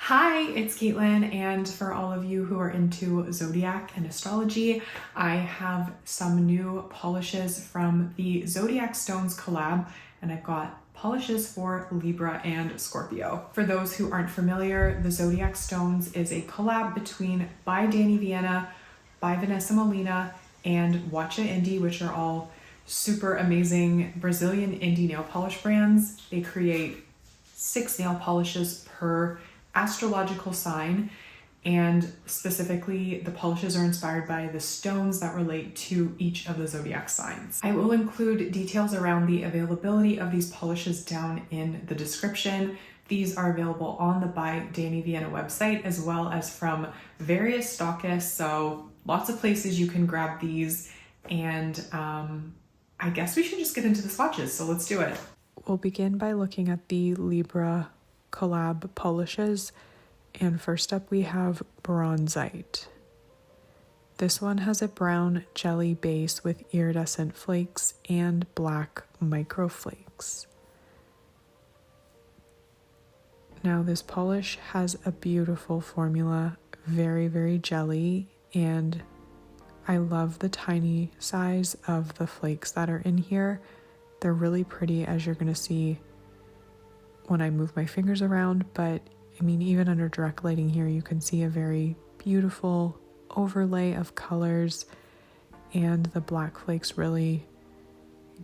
Hi, it's Caitlin, and for all of you who are into Zodiac and astrology, I have some new polishes from the Zodiac Stones collab, and I've got polishes for Libra and Scorpio. For those who aren't familiar, the Zodiac Stones is a collab between By Dany Vianna, by Vanessa Molina, and Whatcha Indie, which are all super amazing Brazilian indie nail polish brands. They create 6 nail polishes per astrological sign, and specifically the polishes are inspired by the stones that relate to each of the zodiac signs. I will include details around the availability of these polishes down in the description. These are available on the By Dany Vianna website as well as from various stockists, so lots of places you can grab these. And I guess we should just get into the swatches, so let's do it. We'll begin by looking at the Libra collab polishes, and first up we have Bronzite. This one has a brown jelly base with iridescent flakes and black microflakes. Now this polish has a beautiful formula, very jelly, and I love the tiny size of the flakes that are in here. They're really pretty, as you're going to see when I move my fingers around, but I mean, even under direct lighting here, you can see a very beautiful overlay of colors, and the black flakes really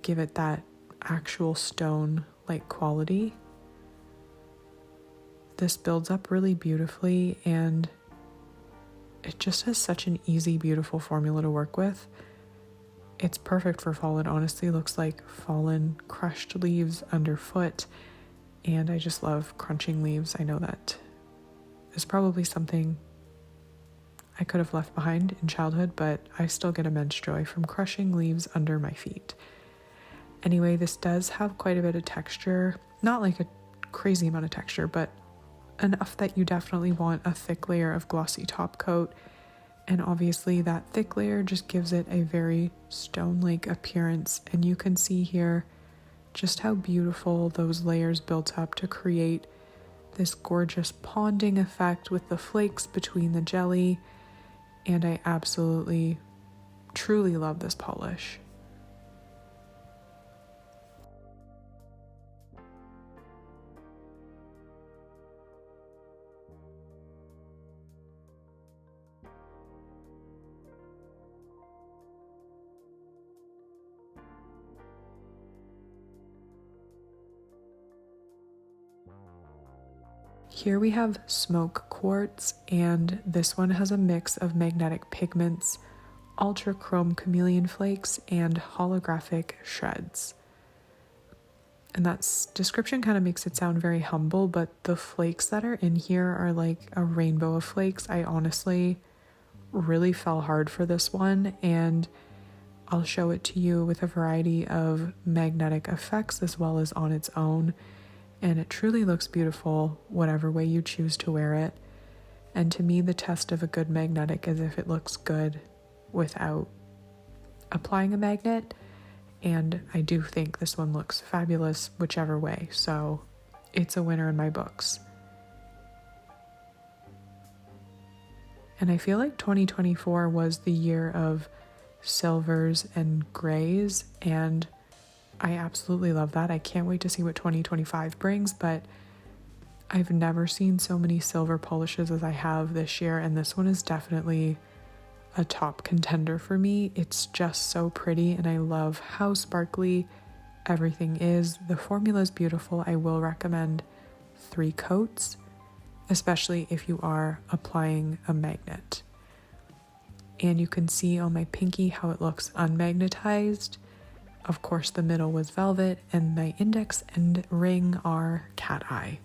give it that actual stone-like quality. This builds up really beautifully, and it just has such an easy, beautiful formula to work with. It's perfect for fall. It honestly looks like fallen, crushed leaves underfoot. And I just love crunching leaves. I know that is probably something I could have left behind in childhood, but I still get immense joy from crushing leaves under my feet. Anyway, this does have quite a bit of texture. Not like a crazy amount of texture, but enough that you definitely want a thick layer of glossy top coat. And obviously that thick layer just gives it a very stone-like appearance. And you can see here just how beautiful those layers built up to create this gorgeous ponding effect with the flakes between the jelly. And I absolutely, truly love this polish. Here we have Smoke Quartz, and this one has a mix of magnetic pigments, ultra chrome chameleon flakes, and holographic shreds. And that description kind of makes it sound very humble, but the flakes that are in here are like a rainbow of flakes. I honestly really fell hard for this one, and I'll show it to you with a variety of magnetic effects as well as on its own. And it truly looks beautiful whatever way you choose to wear it. And to me, the test of a good magnetic is if it looks good without applying a magnet. And I do think this one looks fabulous whichever way, so it's a winner in my books. And I feel like 2024 was the year of silvers and grays, and I absolutely love that. I can't wait to see what 2025 brings, but I've never seen so many silver polishes as I have this year, and this one is definitely a top contender for me. It's just so pretty, and I love how sparkly everything is. The formula is beautiful. I will recommend 3 coats, especially if you are applying a magnet. And you can see on my pinky how it looks unmagnetized. Of course, the middle was velvet, and my index and ring are cat eye.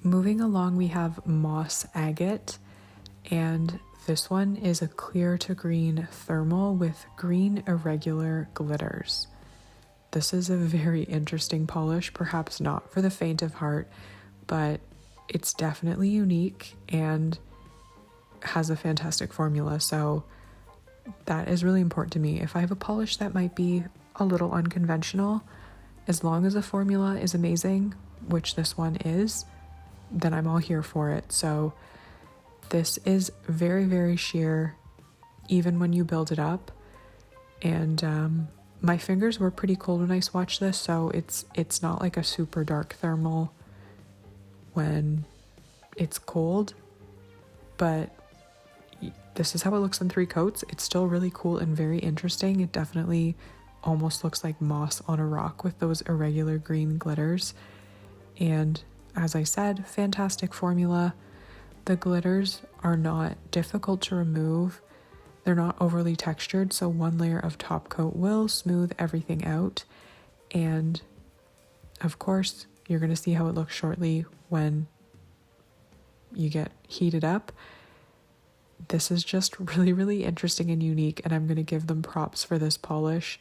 Moving along, we have Moss Agate, and this one is a clear to green thermal with green irregular glitters. this is a very interesting polish, perhaps not for the faint of heart, but it's definitely unique and has a fantastic formula. So that is really important to me. If I have a polish that might be a little unconventional, as long as the formula is amazing, which this one is, then I'm all here for it. So this is very, very sheer, even when you build it up. And my fingers were pretty cold when I swatched this, so it's not like a super dark thermal when it's cold, but this is how it looks in 3 coats. It's still really cool and very interesting. It definitely almost looks like moss on a rock with those irregular green glitters. And as I said, fantastic formula. The glitters are not difficult to remove. They're not overly textured, so 1 layer of top coat will smooth everything out. And of course, you're going to see how it looks shortly when you get heated up. This is just really, really interesting and unique, and I'm going to give them props for this polish.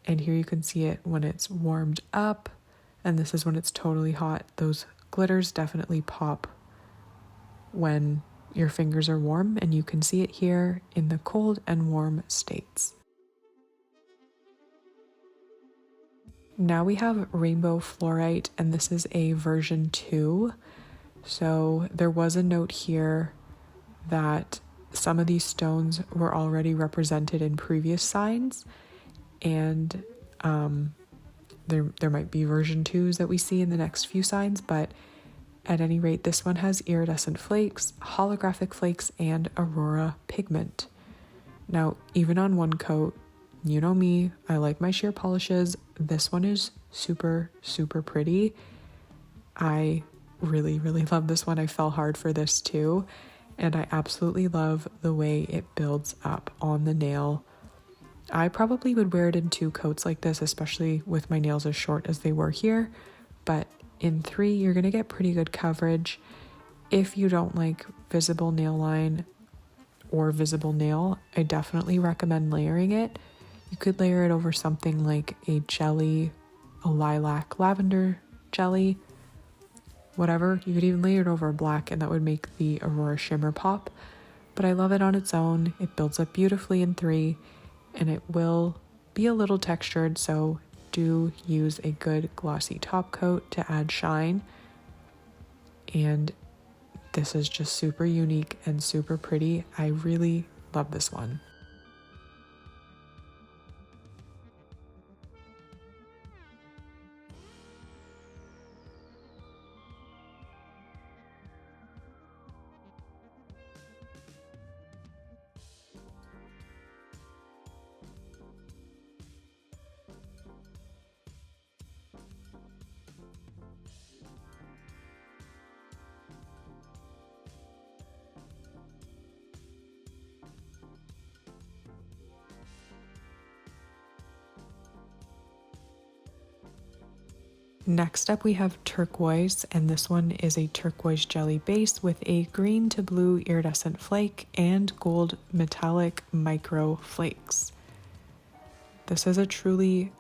And here you can see it when it's warmed up, and this is when it's totally hot. Those glitters definitely pop when your fingers are warm, and you can see it here in the cold and warm states. Now we have Rainbow Fluorite, and this is a version 2. So there was a note here that some of these stones were already represented in previous signs, and there might be version 2s that we see in the next few signs, but at any rate, this one has iridescent flakes, holographic flakes, and aurora pigment. Now, even on 1 coat, you know me, I like my sheer polishes. This one is super, super pretty. I really, really love this one. I fell hard for this too. And I absolutely love the way it builds up on the nail. I probably would wear it in 2 coats like this, especially with my nails as short as they were here. But in 3, you're going to get pretty good coverage. If you don't like visible nail line or visible nail, I definitely recommend layering it. You could layer it over something like a jelly, a lilac lavender jelly, whatever. You could even layer it over a black, and that would make the Aurora shimmer pop. But I love it on its own. It builds up beautifully in 3, and it will be a little textured, so do use a good glossy top coat to add shine. And this is just super unique and super pretty. I really love this one. Next up we have Turquoise, and this one is a turquoise jelly base with a green to blue iridescent flake and gold metallic micro flakes. This is a truly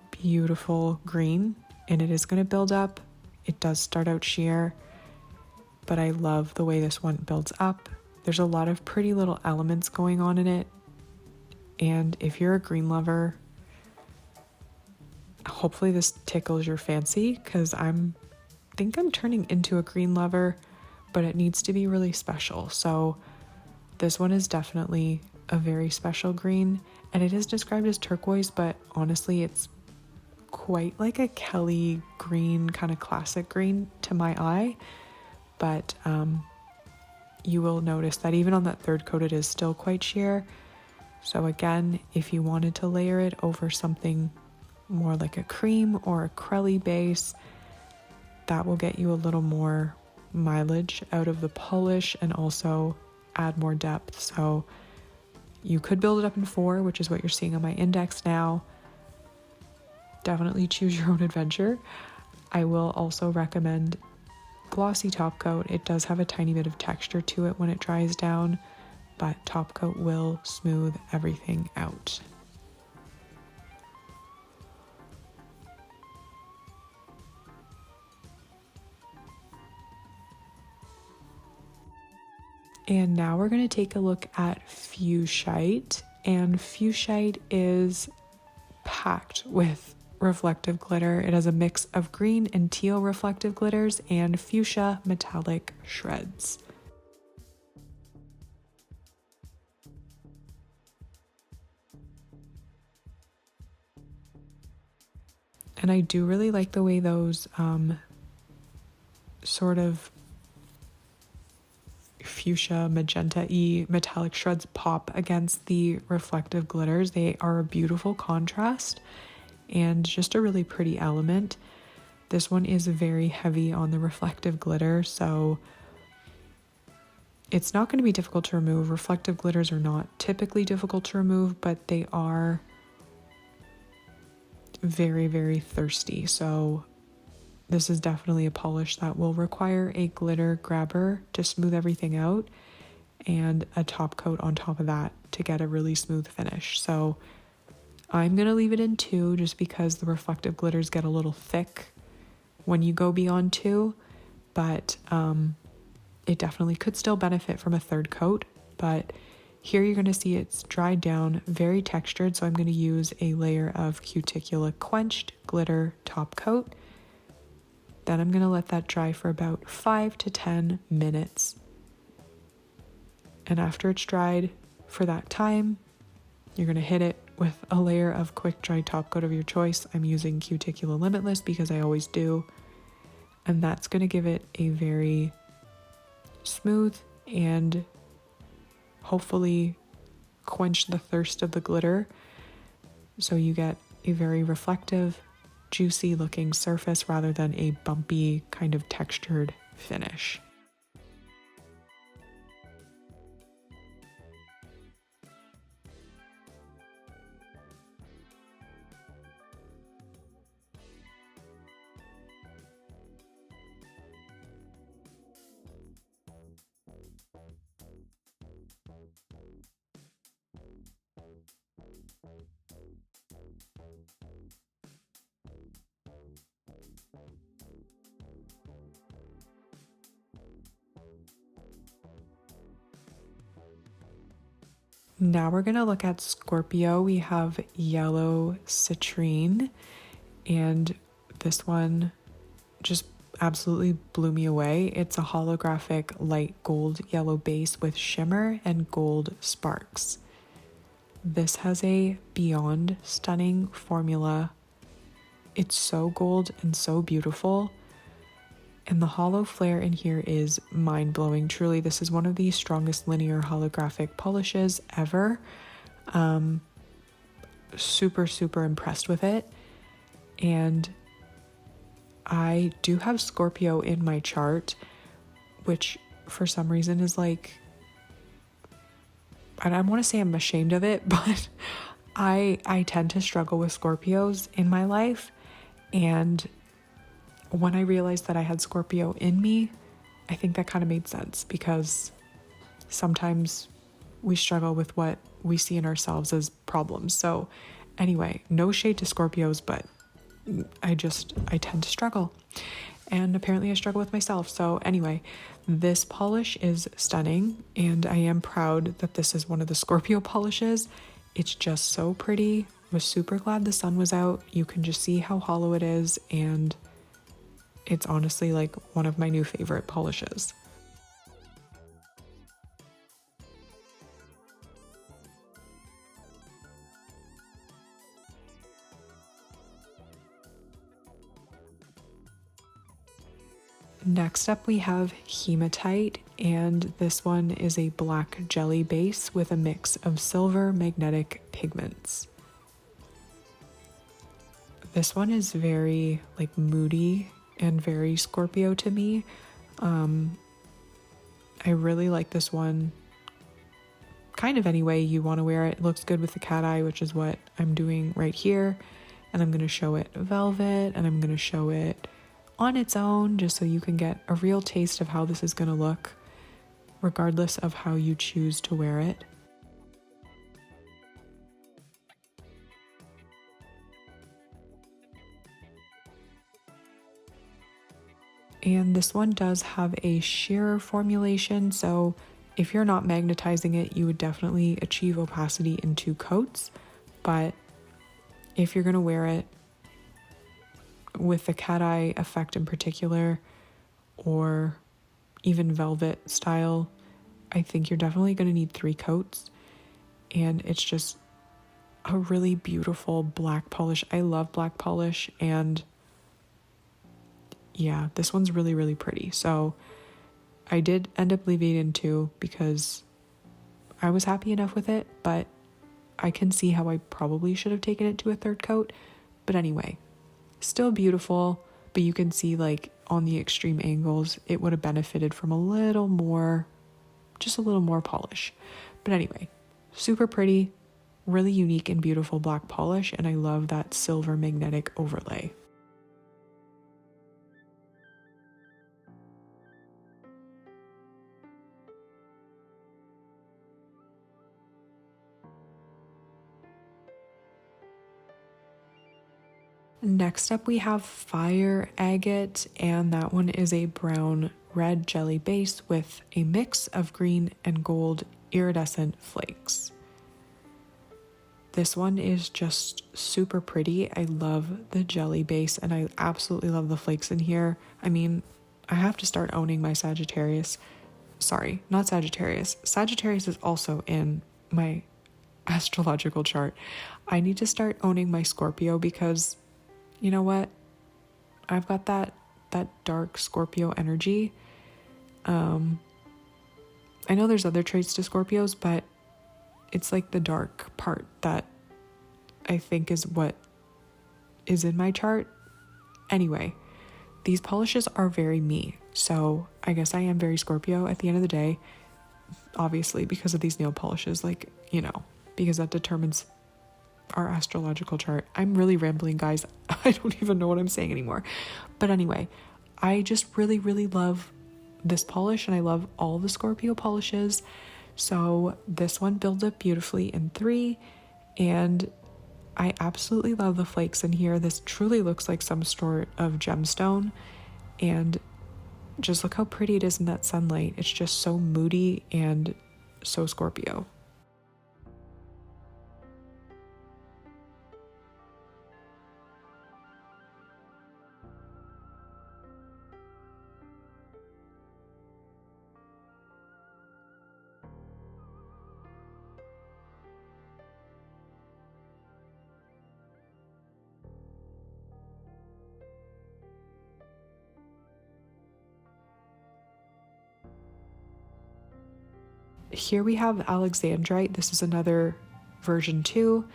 beautiful green, and it is going to build up. It does start out sheer, but I love the way this one builds up. There's a lot of pretty little elements going on in it, and if you're a green lover, hopefully this tickles your fancy, because I think I'm turning into a green lover, but it needs to be really special. So this one is definitely a very special green, and it is described as turquoise, but honestly it's quite like a Kelly green, kind of classic green to my eye. But you will notice that even on that 3rd coat it is still quite sheer. So again, if you wanted to layer it over something more like a cream or a crelly base, that will get you a little more mileage out of the polish and also add more depth. So you could build it up in 4, which is what you're seeing on my index now. Definitely choose your own adventure. I will also recommend glossy top coat. It does have a tiny bit of texture to it when it dries down, but top coat will smooth everything out. And now we're going to take a look at fusite, and fusite is packed with reflective glitter. It has a mix of green and teal reflective glitters and fuchsia metallic shreds. And I do really like the way those sort of fuchsia magenta-y metallic shreds pop against the reflective glitters. They are a beautiful contrast and just a really pretty element. This one is very heavy on the reflective glitter, so it's not going to be difficult to remove. Reflective glitters are not typically difficult to remove, but they are very, very thirsty. So this is definitely a polish that will require a glitter grabber to smooth everything out and a top coat on top of that to get a really smooth finish. So I'm going to leave it in 2 just because the reflective glitters get a little thick when you go beyond 2, but it definitely could still benefit from a 3rd coat. But here you're going to see it's dried down, very textured, so I'm going to use a layer of Cuticula Quenched Glitter Top Coat. Then I'm going to let that dry for about 5 to 10 minutes. And after it's dried for that time, you're going to hit it with a layer of quick dry top coat of your choice. I'm using Cuticula Limitless because I always do. And that's going to give it a very smooth and hopefully quench the thirst of the glitter. So you get a very reflective, juicy looking surface rather than a bumpy kind of textured finish. Now we're going to look at Scorpio. We have yellow citrine, and this one just absolutely blew me away. It's a holographic light gold yellow base with shimmer and gold sparks. This has a beyond stunning formula. It's so gold and so beautiful. And the hollow flare in here is mind-blowing. Truly, this is one of the strongest linear holographic polishes ever. Super, super impressed with it. And I do have Scorpio in my chart, which for some reason is like, I don't want to say I'm ashamed of it, but I tend to struggle with Scorpios in my life. And when I realized that I had Scorpio in me, I think that kind of made sense, because sometimes we struggle with what we see in ourselves as problems. So anyway, no shade to Scorpios, but I tend to struggle, and apparently I struggle with myself. So anyway, this polish is stunning, and I am proud that this is one of the Scorpio polishes. It's just so pretty. I was super glad the sun was out. You can just see how hollow it is, and it's honestly like one of my new favorite polishes. Next up we have hematite, and this one is a black jelly base with a mix of silver magnetic pigments. This one is very like moody and very Scorpio to me. I really like this one kind of any way you want to wear it. It looks good with the cat eye, which is what I'm doing right here. And I'm going to show it velvet, and I'm going to show it on its own, just so you can get a real taste of how this is going to look, regardless of how you choose to wear it. And this one does have a sheer formulation, so If you're not magnetizing it, you would definitely achieve opacity in 2 coats. But if you're going to wear it with the cat eye effect in particular, or even velvet style, I think you're definitely going to need 3 coats. And it's just a really beautiful black polish. I love black polish, and yeah, this one's really, really pretty. So I did end up leaving it in 2 because I was happy enough with it, but I can see how I probably should have taken it to a 3rd coat. But anyway, still beautiful, but you can see like on the extreme angles, it would have benefited from a little more, just a little more polish. But anyway, super pretty, really unique and beautiful black polish, and I love that silver magnetic overlay. Next up we have Fire Agate, and that one is a brown red jelly base with a mix of green and gold iridescent flakes. This one is just super pretty. I love the jelly base, and I absolutely love the flakes in here. I mean, I have to start owning my Sagittarius. Sorry, not Sagittarius. Sagittarius is also in my astrological chart. I need to start owning my Scorpio because, you know what? I've got that dark Scorpio energy. I know there's other traits to Scorpios, but it's like the dark part that I think is what is in my chart. Anyway, these polishes are very me. So I guess I am very Scorpio at the end of the day, obviously, because of these nail polishes, like, you know, because that determines our astrological chart. I'm really rambling, guys. I don't even know what I'm saying anymore. But anyway, I just really, really love this polish, and I love all the Scorpio polishes. So this one builds up beautifully in 3, and I absolutely love the flakes in here. This truly looks like some sort of gemstone, and just look how pretty it is in that sunlight. It's just so moody and so Scorpio. Here we have Alexandrite. This is another version 2.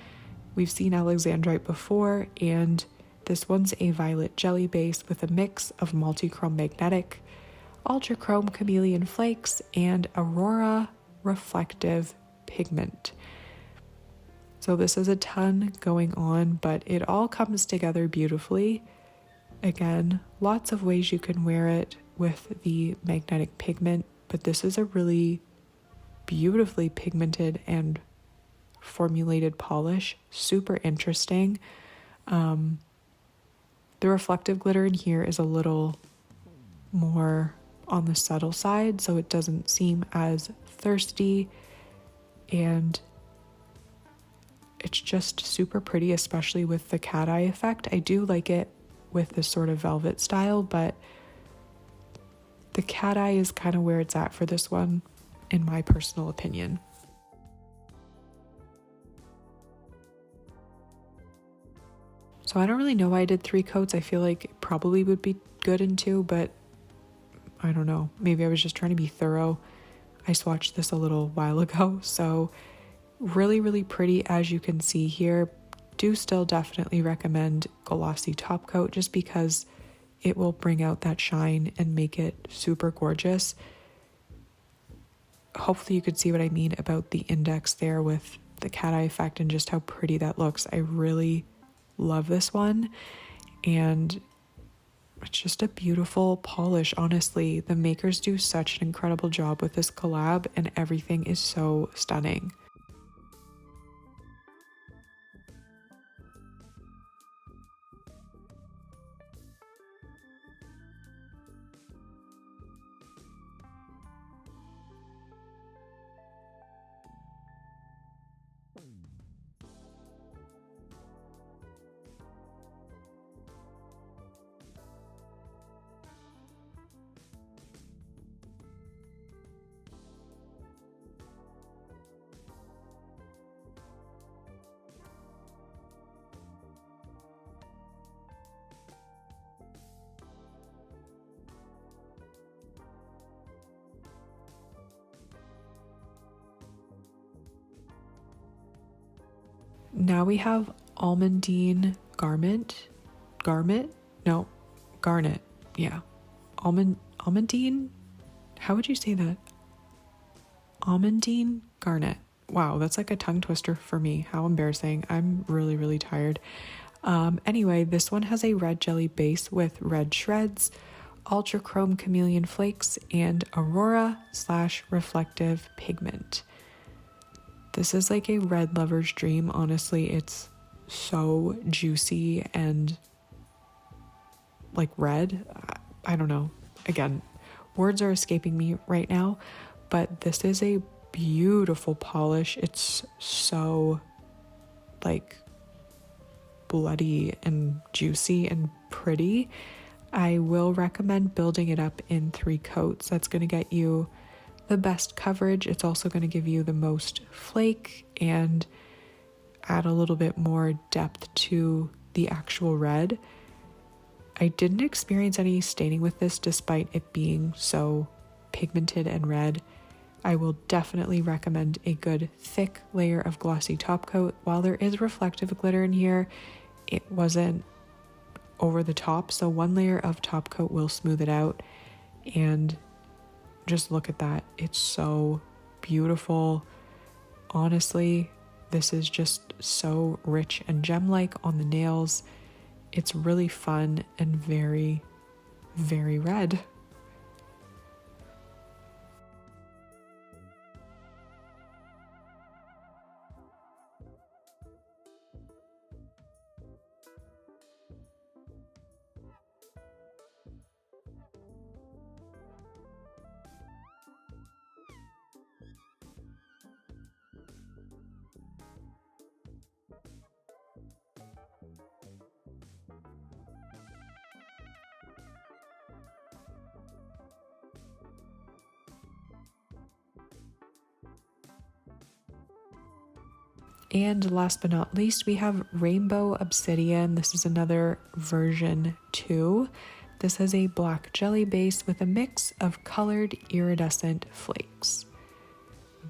We've seen Alexandrite before, and this one's a violet jelly base with a mix of multichrome magnetic, ultrachrome chameleon flakes, and aurora reflective pigment. So this is a ton going on, but it all comes together beautifully. Again, lots of ways you can wear it with the magnetic pigment, but this is a really beautifully pigmented and formulated polish. Super interesting. The reflective glitter in here is a little more on the subtle side, so it doesn't seem as thirsty, and it's just super pretty, especially with the cat eye effect. I do like it with this sort of velvet style, but the cat eye is kind of where it's at for this one, in my personal opinion. So I don't really know why I did 3 coats. I feel like it probably would be good in 2, but I don't know. Maybe I was just trying to be thorough. I swatched this a little while ago, so really, really pretty as you can see here. Do still definitely recommend glossy top coat just because it will bring out that shine and make it super gorgeous. Hopefully you could see what I mean about the index there with the cat eye effect and just how pretty that looks. I really love this one, and it's just a beautiful polish. Honestly, the makers do such an incredible job with this collab, and everything is so stunning. Now we have Almondine Garnet. Garnet. Yeah. Almondine? How would you say that? Almondine Garnet. Wow, that's like a tongue twister for me. How embarrassing. I'm really, really tired. Anyway, this one has a red jelly base with red shreds, ultra chrome chameleon flakes, and aurora/reflective pigment. This is like a red lover's dream. Honestly, it's so juicy and like red. I don't know. Again, words are escaping me right now, but this is a beautiful polish. It's so like bloody and juicy and pretty. I will recommend building it up in 3 coats. That's going to get you the best coverage. It's also going to give you the most flake and add a little bit more depth to the actual red. I didn't experience any staining with this despite it being so pigmented and red. I will definitely recommend a good thick layer of glossy top coat. While there is reflective glitter in here, it wasn't over the top, so 1 layer of top coat will smooth it out. And just look at that. It's so beautiful. Honestly, this is just so rich and gem-like on the nails. It's really fun and very, very red. And last but not least, we have Rainbow Obsidian. This is another version 2. This has a black jelly base with a mix of colored iridescent flakes.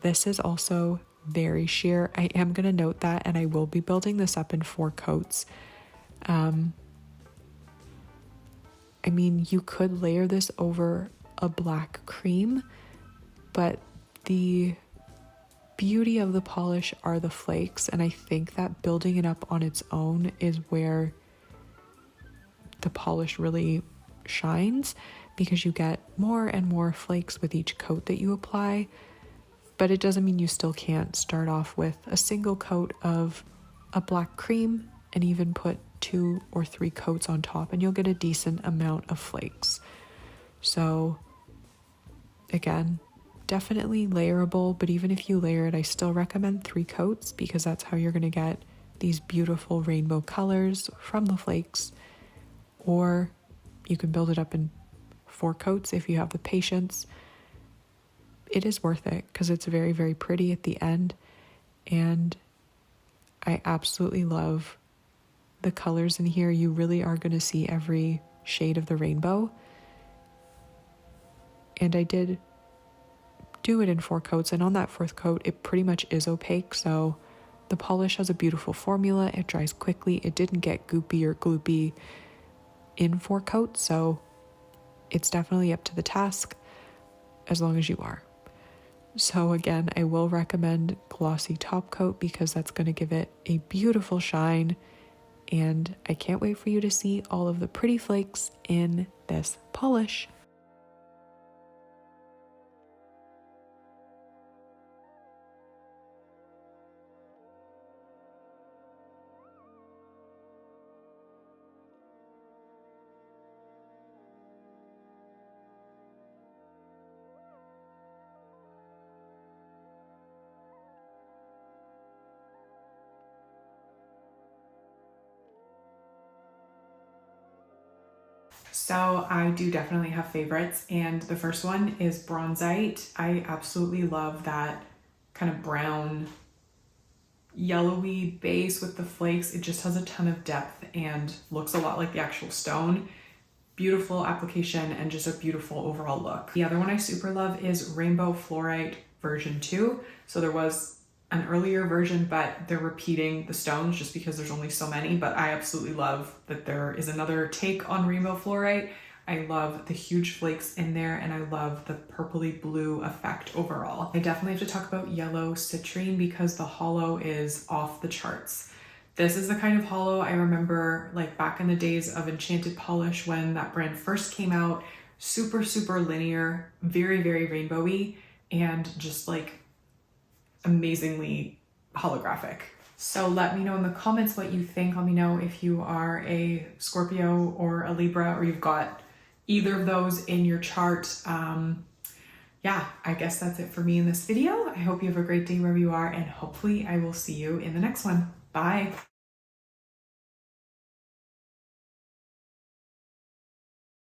This is also very sheer. I am going to note that, and I will be building this up in 4 coats. I mean, you could layer this over a black cream, but the beauty of the polish are the flakes, and I think that building it up on its own is where the polish really shines, because you get more and more flakes with each coat that you apply. But it doesn't mean you still can't start off with a single coat of a black cream and even put 2 or 3 coats on top, and you'll get a decent amount of flakes. So again, definitely layerable, but even if you layer it, I still recommend 3 coats, because that's how you're going to get these beautiful rainbow colors from the flakes. Or you can build it up in 4 coats if you have the patience. It is worth it because it's very, very pretty at the end, and I absolutely love the colors in here. You really are going to see every shade of the rainbow, and I did do it in 4 coats, and on that 4th coat it pretty much is opaque, so the polish has a beautiful formula. It dries quickly. It didn't get goopy or gloopy in 4 coats, so it's definitely up to the task as long as you are. So again, I will recommend glossy top coat because that's going to give it a beautiful shine, and I can't wait for you to see all of the pretty flakes in this polish. So I do definitely have favorites, and the first one is Bronzite. I absolutely love that kind of brown, yellowy base with the flakes. It just has a ton of depth and looks a lot like the actual stone. Beautiful application and just a beautiful overall look. The other one I super love is Rainbow Fluorite version 2. So there was an earlier version, but they're repeating the stones just because there's only so many. But I absolutely love that there is another take on rainbow fluorite. I love the huge flakes in there, and I love the purpley blue effect overall. I definitely have to talk about yellow citrine because the hollow is off the charts. This is the kind of hollow I remember like back in the days of Enchanted Polish when that brand first came out. Super, super linear, very, very rainbowy, and just like amazingly holographic. So let me know in the comments what you think. Let me know if you are a Scorpio or a Libra, or you've got either of those in your chart. Yeah, I guess that's it for me in this video. I hope you have a great day wherever you are, and hopefully I will see you in the next one. Bye.